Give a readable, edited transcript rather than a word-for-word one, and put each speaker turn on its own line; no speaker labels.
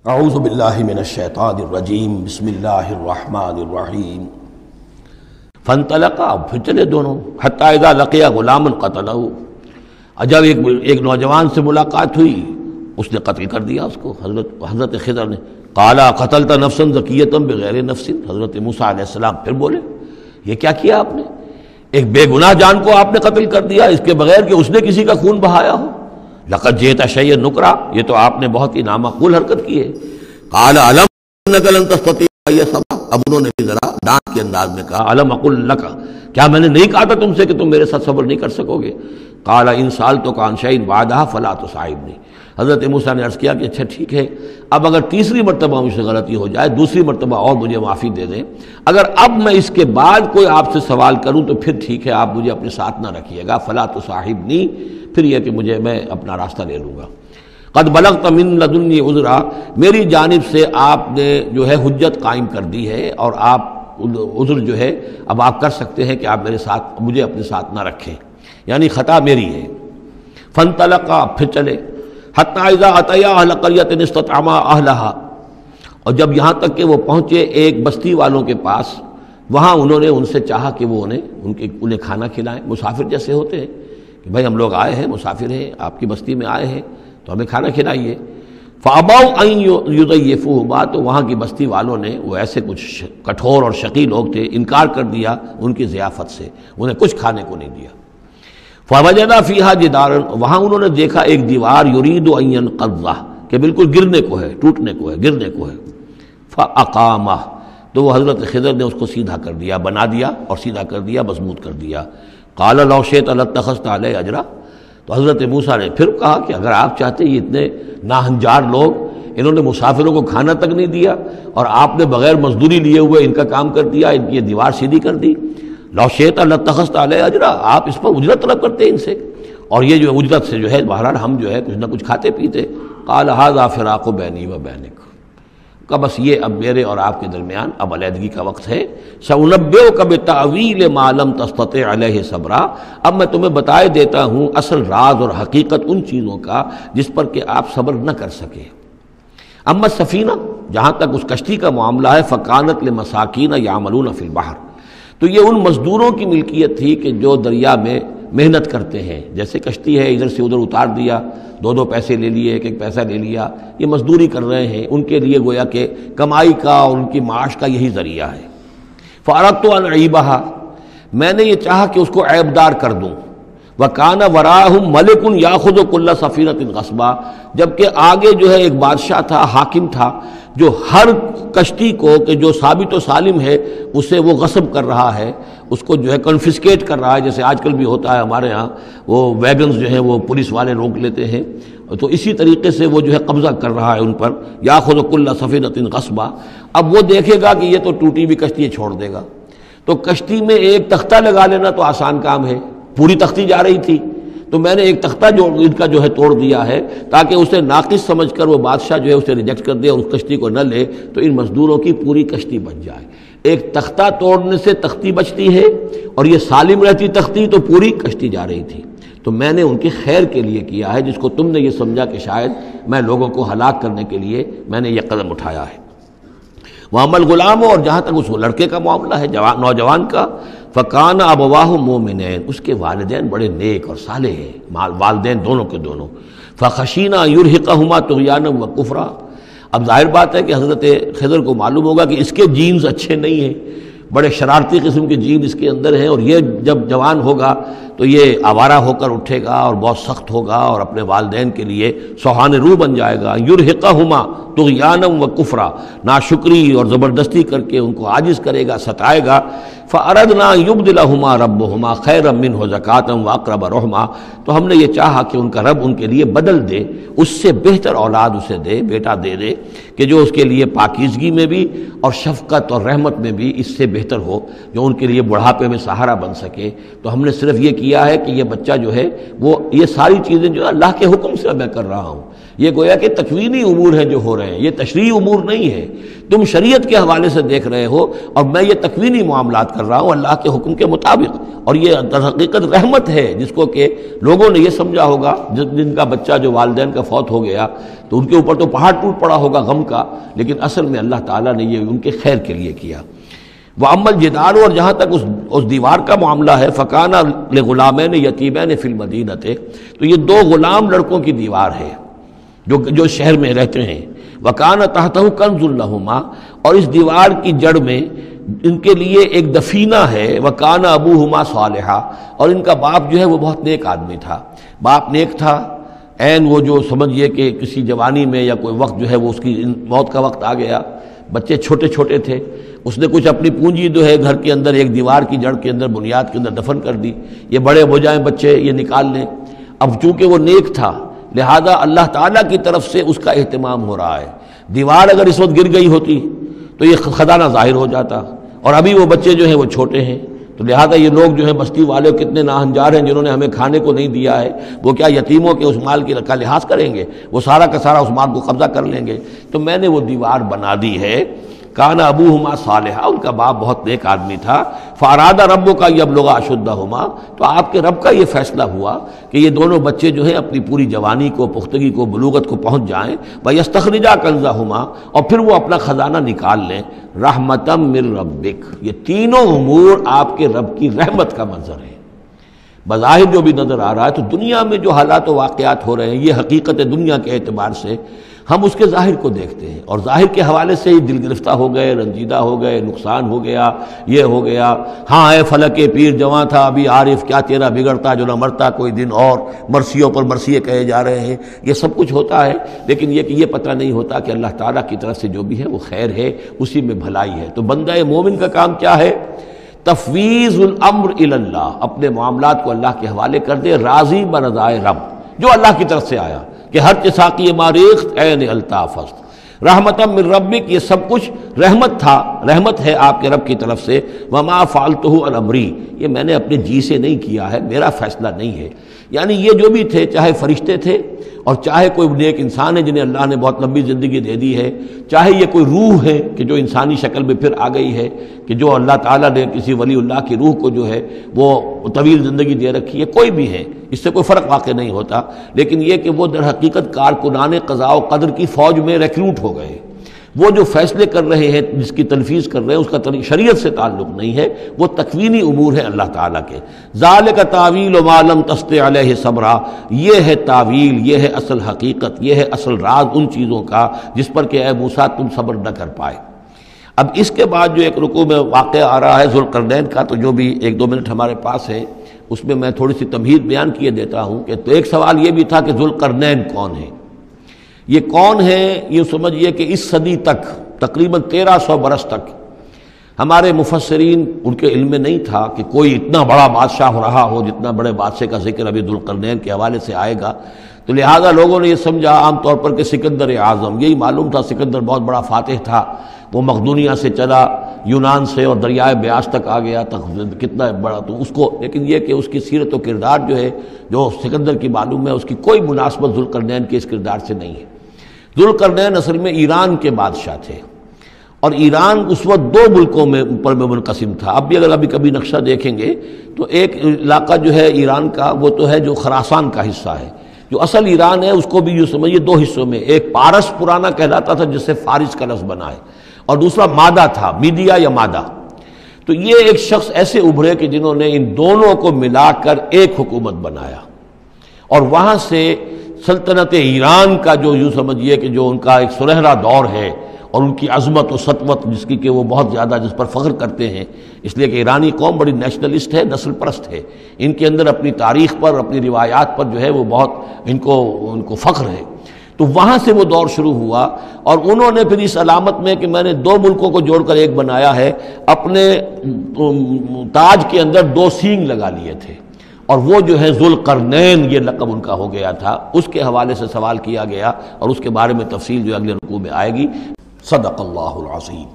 اعوذ باللہ من الشیطان الرجیم بسم اللہ الرحمن الرحیم فانطلقا، پھر چلے دونوں، حتی اذا لقیا غلاما قتلہ، جب ایک نوجوان سے ملاقات ہوئی اس نے قتل کر دیا اس کو، حضرت خضر نے۔ قالا قتلت نفسا زکیۃ بغیر نفس، حضرت موسیٰ علیہ السلام پھر بولے یہ کیا کیا آپ نے؟ ایک بے گناہ جان کو آپ نے قتل کر دیا اس کے بغیر کہ اس نے کسی کا خون بہایا ہو۔ لقد جئت شیئا نکرا، یہ تو آپ نے بہت ہی نامعقول حرکت کی ہے۔ قال علم انک لن تستطیع معی صبرا، اب انہوں نے بھی ذرا ڈانٹ کے انداز میں کہا علم اقل لک، کیا میں نے نہیں کہا تھا تم سے کہ تم میرے ساتھ صبر نہیں کر سکو گے؟ قال ان سألتک عن شیء بعدها فلا تصاحبنی، حضرت موسیٰ نے عرض کیا کہ اچھا ٹھیک ہے، اب اگر تیسری مرتبہ مجھ سے غلطی ہو جائے، دوسری مرتبہ اور مجھے معافی دے دیں، اگر اب میں اس کے بعد کوئی آپ سے سوال کروں تو پھر ٹھیک ہے، آپ مجھے اپنے ساتھ نہ رکھیے گا، فلا تصاحبنی، پھر یہ کہ میں اپنا راستہ لے لوں گا۔ قد بلغت من لدنی عذرا، میری جانب سے آپ نے جو ہے حجت قائم کر دی ہے اور آپ عذر جو ہے اب آپ کر سکتے ہیں کہ آپ مجھے اپنے ساتھ نہ رکھیں، یعنی خطا میری ہے۔ فانطلقا، پھر چلے، حتی اذا اتیا اہل قریۃ استطعما اہلہا، اور جب یہاں تک کہ وہ پہنچے ایک بستی والوں کے پاس، وہاں انہوں نے ان سے چاہا کہ وہ انہیں کھانا کھلائیں، مسافر جیسے ہوتے ہیں کہ بھائی ہم لوگ آئے ہیں، مسافر ہیں، آپ کی بستی میں آئے ہیں تو ہمیں کھانا کھلائیے۔ فَأَبَوْا أَن يُضَيِّفُوهُمَا، تو وہاں کی بستی والوں نے، وہ ایسے کچھ کٹھور اور شقی لوگ تھے، انکار کر دیا ان کی ضیافت سے، انہیں کچھ کھانے کو نہیں دیا۔ فَوَجَدَ فِيهَا جِدَارًا، وہاں انہوں نے دیکھا ایک دیوار، يُرِيدُ أَن يَنقَضَّ، کہ بالکل گرنے کو ہے، ٹوٹنے کو ہے، گرنے کو ہے۔ فَأَقَامَهُ، تو وہ حضرت خضر نے اس کو سیدھا کر دیا، بنا دیا اور سیدھا کر دیا، مضبوط کر دیا۔ قَالَ لَوْ شِئْتَ لَاتَّخَذْتَ عَلَيْهِ أَجْرًا، تو حضرت موسیٰ نے پھر کہا کہ اگر آپ چاہتے، یہ اتنے ناہنجار لوگ، انہوں نے مسافروں کو کھانا تک نہیں دیا اور آپ نے بغیر مزدوری لیے ہوئے ان کا کام کر دیا، ان کی دیوار سیدھی کر دی۔ لو شئت لاتخذت علیہ اجرا، آپ اس پر اجرت طلب کرتے ان سے، اور یہ جو اجرت سے جو ہے بہرحال ہم جو ہے کچھ نہ کچھ کھاتے پیتے۔ قال ھذا فراق بینی و بینک، کہ بس یہ اب میرے اور آپ کے درمیان اب علیحدگی کا وقت ہے۔ سأنبئک بتأویل ما لم تستطع علیہ صبرا، اب میں تمہیں بتائے دیتا ہوں اصل راز اور حقیقت ان چیزوں کا جس پر کہ آپ صبر نہ کر سکے۔ اما السفینہ، جہاں تک اس کشتی کا معاملہ ہے، فکانت لمساکین یعملون فی البحر، تو یہ ان مزدوروں کی ملکیت تھی کہ جو دریا میں محنت کرتے ہیں، جیسے کشتی ہے ادھر سے ادھر اتار دیا، دو پیسے لے لیے، ایک پیسہ لے لیا، یہ مزدوری کر رہے ہیں، ان کے لیے گویا کہ کمائی کا اور ان کی معاش کا یہی ذریعہ ہے۔ فاردت ان اعیبھا، میں نے یہ چاہا کہ اس کو عیب دار کر دوں۔ وکان وراءہم ملک یاخذ کل سفینۃ غصبا، جبکہ آگے جو ہے ایک بادشاہ تھا، حاکم تھا، جو ہر کشتی کو کہ جو ثابت و سالم ہے اسے وہ غصب کر رہا ہے، اس کو جو ہے کنفسکیٹ کر رہا ہے، جیسے آج کل بھی ہوتا ہے ہمارے ہاں، وہ ویگنز جو ہیں وہ پولیس والے روک لیتے ہیں، تو اسی طریقے سے وہ جو ہے قبضہ کر رہا ہے ان پر۔ یاخذ کل سفینۃ غصبا، اب وہ دیکھے گا کہ یہ تو ٹوٹی ہوئی کشتی چھوڑ دے گا، تو کشتی میں ایک تختہ لگا لینا تو آسان کام ہے، پوری تختی جا رہی تھی، تو میں نے ایک تختہ جو ان کا جو ہے توڑ دیا ہے تاکہ اسے ناقص سمجھ کر وہ بادشاہ جو ہے اسے ریجیکٹ کر دے اور اس کشتی کو نہ لے، تو ان مزدوروں کی پوری کشتی بچ جائے۔ ایک تختہ توڑنے سے تختی بچتی ہے، اور یہ سالم رہتی تختی تو پوری کشتی جا رہی تھی۔ تو میں نے ان کے خیر کے لیے کیا ہے، جس کو تم نے یہ سمجھا کہ شاید میں لوگوں کو ہلاک کرنے کے لیے میں نے یہ قدم اٹھایا ہے۔ وَأَمَّا الْغُلَامُ، اور جہاں تک اس لڑکے کا معاملہ ہے، نوجوان کا، فَكَانَ أَبَوَاهُ مُؤْمِنَيْنِ، اس کے والدین بڑے نیک اور صالح ہیں، والدین دونوں کے دونوں۔ فَخَشِينَا أَن يُرْهِقَهُمَا طُغْيَانًا وَكُفْرًا، اب ظاہر بات ہے کہ حضرت خضر کو معلوم ہوگا کہ اس کے جینز اچھے نہیں ہیں، بڑے شرارتی قسم کے جین اس کے اندر ہیں، اور یہ جب جوان ہوگا تو یہ آوارہ ہو کر اٹھے گا اور بہت سخت ہوگا اور اپنے والدین کے لیے سوہان روح بن جائے گا۔ یرہقہما طغیانا و کفرا، ناشکری اور زبردستی کر کے ان کو عاجز کرے گا، ستائے گا۔ فاردنا یبدلہما ربہما خیرا منہ زکاۃ واقرب رحما، تو ہم نے یہ چاہا کہ ان کا رب ان کے لیے بدل دے، اس سے بہتر اولاد اسے دے، بیٹا دے دے کہ جو اس کے لیے پاکیزگی میں بھی اور شفقت اور رحمت میں بھی اس سے بہتر ہو، جو ان کے لیے بڑھاپے میں سہارا بن سکے۔ تو ہم نے صرف یہ کیا ہے کہ یہ بچہ جو ہے وہ یہ ساری چیزیں جو اللہ کے حکم سے میں کر رہا ہوں، یہ گویا کہ تکوینی امور ہیں جو ہو رہے ہیں، یہ تشریعی امور نہیں ہے، تم شریعت کے حوالے سے دیکھ رہے ہو، اور میں یہ تکوینی معاملات کر رہا ہوں اللہ کے حکم کے مطابق۔ اور یہ در حقیقت رحمت ہے، جس کو کہ لوگوں نے یہ سمجھا ہوگا، جن کا بچہ جو والدین کا فوت ہو گیا تو ان کے اوپر تو پہاڑ ٹوٹ پڑا ہوگا، غم قوم کا، لیکن اصل میں اللہ تعالیٰ نے یہ ان کے خیر کے لیے کیا۔ وَأَمَّا الْجِدَارُ، اور جہاں تک اس دیوار کا معاملہ ہے، فَكَانَ لِغُلَامَيْنِ يَتِيمَيْنِ فِي الْمَدِينَةِ، تو یہ دو غلام لڑکوں کی دیوار ہے جو شہر میں رہتے ہیں۔ وَكَانَ تَحْتَهُ كَنْزٌ لَهُمَا، اور اس دیوار کی جڑ میں ان کے لیے ایک دفینہ ہے۔ وَكَانَ أَبُوهُمَا صَالِحًا، اور ان کا باپ جو ہے وہ بہت نیک آدمی تھا، باپ نیک تھا، وہ جو سمجھئے کہ کسی جوانی میں یا کوئی وقت جو ہے وہ اس کی موت کا وقت آ گیا، بچے چھوٹے چھوٹے تھے، اس نے کچھ اپنی پونجی جو ہے گھر کے اندر ایک دیوار کی جڑ کے اندر بنیاد کے اندر دفن کر دی، یہ بڑے ہو جائیں بچے یہ نکال لیں۔ اب چونکہ وہ نیک تھا لہذا اللہ تعالیٰ کی طرف سے اس کا اہتمام ہو رہا ہے۔ دیوار اگر اس وقت گر گئی ہوتی تو یہ خزانہ ظاہر ہو جاتا، اور ابھی وہ بچے جو ہیں وہ چھوٹے ہیں، تو لہذا یہ لوگ جو ہیں بستی والے کتنے ناہنجار ہیں جنہوں نے ہمیں کھانے کو نہیں دیا ہے، وہ کیا یتیموں کے اس مال کا لحاظ کریں گے؟ وہ سارا کا سارا اس مال کو قبضہ کر لیں گے۔ تو میں نے وہ دیوار بنا دی ہے۔ کان ابوہما صالحا، ان کا باپ بہت نیک آدمی تھا۔ فاراد ربک یبلغا اشدہما، تو آپ کے رب کا یہ فیصلہ ہوا کہ یہ دونوں بچے جو ہیں اپنی پوری جوانی کو، پختگی کو، بلوغت کو پہنچ جائیں، ویستخرجا کنزہما، اور پھر وہ اپنا خزانہ نکال لیں۔ رحمتا من ربک، یہ تینوں امور آپ کے رب کی رحمت کا منظر ہے۔ بظاہر جو بھی نظر آ رہا ہے، تو دنیا میں جو حالات و واقعات ہو رہے ہیں یہ حقیقت دنیا کے اعتبار سے ہم اس کے ظاہر کو دیکھتے ہیں، اور ظاہر کے حوالے سے ہی دل گرفتہ ہو گئے، رنجیدہ ہو گئے، نقصان ہو گیا، یہ ہو گیا، ہاں اے فلک پیر جواں تھا ابھی عارف، کیا تیرا بگڑتا جو نہ مرتا کوئی دن اور، مرثیوں پر مرثیے کہے جا رہے ہیں، یہ سب کچھ ہوتا ہے، لیکن یہ کہ یہ پتہ نہیں ہوتا کہ اللہ تعالیٰ کی طرف سے جو بھی ہے وہ خیر ہے، اسی میں بھلائی ہے۔ تو بندہ مومن کا کام کیا ہے؟ تفویض الامر الی اللہ، اپنے معاملات کو اللہ کے حوالے کر دے، راضی برضائے رب، جو اللہ کی طرف سے آیا کہ ہر ساقی ماریخت عین الطاف است، رحمتا من ربک، یہ سب کچھ رحمت تھا، رحمت ہے آپ کے رب کی طرف سے۔ وما فعلتہ عن امری، یہ میں نے اپنے جی سے نہیں کیا ہے، میرا فیصلہ نہیں ہے۔ یعنی یہ جو بھی تھے، چاہے فرشتے تھے اور چاہے کوئی نیک انسان ہے جنہیں اللہ نے بہت لمبی زندگی دے دی ہے، چاہے یہ کوئی روح ہے کہ جو انسانی شکل میں پھر آ گئی ہے، کہ جو اللہ تعالیٰ نے کسی ولی اللہ کی روح کو جو ہے وہ طویل زندگی دے رکھی ہے، کوئی بھی ہے، اس سے کوئی فرق واقع نہیں ہوتا، لیکن یہ کہ وہ در حقیقت کارکنان قضاء و قدر کی فوج میں ریکروٹ ہو گئے۔ وہ جو فیصلے کر رہے ہیں، جس کی تنفیذ کر رہے ہیں، اس کا شریعت سے تعلق نہیں ہے، وہ تکوینی امور ہے اللہ تعالیٰ کے۔ ذالک تعویل ما لم تستطع علیہ صبرا، یہ ہے تعویل، یہ ہے اصل حقیقت، یہ ہے اصل راز ان چیزوں کا جس پر کہ اے موسیٰ تم صبر نہ کر پائے۔ اب اس کے بعد جو ایک رکوع میں واقعہ آ رہا ہے ذوالقرنین کا، تو جو بھی 1-2 منٹ ہمارے پاس ہے اس میں میں تھوڑی سی تمہید بیان کیے دیتا ہوں کہ تو ایک سوال یہ بھی تھا کہ ذوالقرنین کون ہے؟ یہ کون ہے؟ یہ سمجھئے کہ اس صدی تک، تقریباً 1300 برس تک ہمارے مفسرین ان کے علم میں نہیں تھا کہ کوئی اتنا بڑا بادشاہ رہا ہو جتنا بڑے بادشاہ کا ذکر ابھی ذوالقرنین کے حوالے سے آئے گا، تو لہٰذا لوگوں نے یہ سمجھا عام طور پر کہ سکندر اعظم، یہی معلوم تھا سکندر بہت بڑا فاتح تھا، وہ مقدونیہ سے چلا یونان سے اور دریائے بیاس تک آ گیا، کتنا بڑا، تو اس کو، لیکن یہ کہ اس کی سیرت و کردار جو ہے جو سکندر کی معلوم ہے، اس کی کوئی مناسبت ذوالقرنین کے اس کردار سے نہیں ہے۔ ذوالقرنین اصل میں ایران کے بادشاہ تھے، اور ایران اس وقت 2 ملکوں میں اوپر میں منقسم تھا۔ اب بھی اگر ابھی کبھی نقشہ دیکھیں گے تو ایک علاقہ جو ہے ایران کا وہ تو ہے جو خراسان کا حصہ ہے، جو اصل ایران ہے اس کو بھی یوں سمجھیے 2 حصوں میں، ایک پارس پرانا کہلاتا تھا جس سے فارس کا لفظ بنا ہے، اور دوسرا مادہ تھا، میڈیا یا مادہ۔ تو یہ ایک شخص ایسے ابھرے کہ جنہوں نے ان دونوں کو ملا کر ایک حکومت بنایا، اور وہاں سے سلطنت ایران کا جو یوں سمجھیے کہ جو ان کا ایک سنہرا دور ہے، اور ان کی عظمت و سطوت جس کی کہ وہ بہت زیادہ جس پر فخر کرتے ہیں، اس لیے کہ ایرانی قوم بڑی نیشنلسٹ ہے، نسل پرست ہے، ان کے اندر اپنی تاریخ پر، اپنی روایات پر جو ہے وہ بہت ان کو فخر ہے۔ تو وہاں سے وہ دور شروع ہوا، اور انہوں نے پھر اس علامت میں کہ میں نے 2 ملکوں کو جوڑ کر ایک بنایا ہے، اپنے تاج کے اندر 2 سینگ لگا لیے تھے، اور وہ جو ہے ذوالقرنین یہ لقب ان کا ہو گیا تھا۔ اس کے حوالے سے سوال کیا گیا، اور اس کے بارے میں تفصیل جو اگلے رکوع میں آئے گی۔ صدق اللہ العظیم۔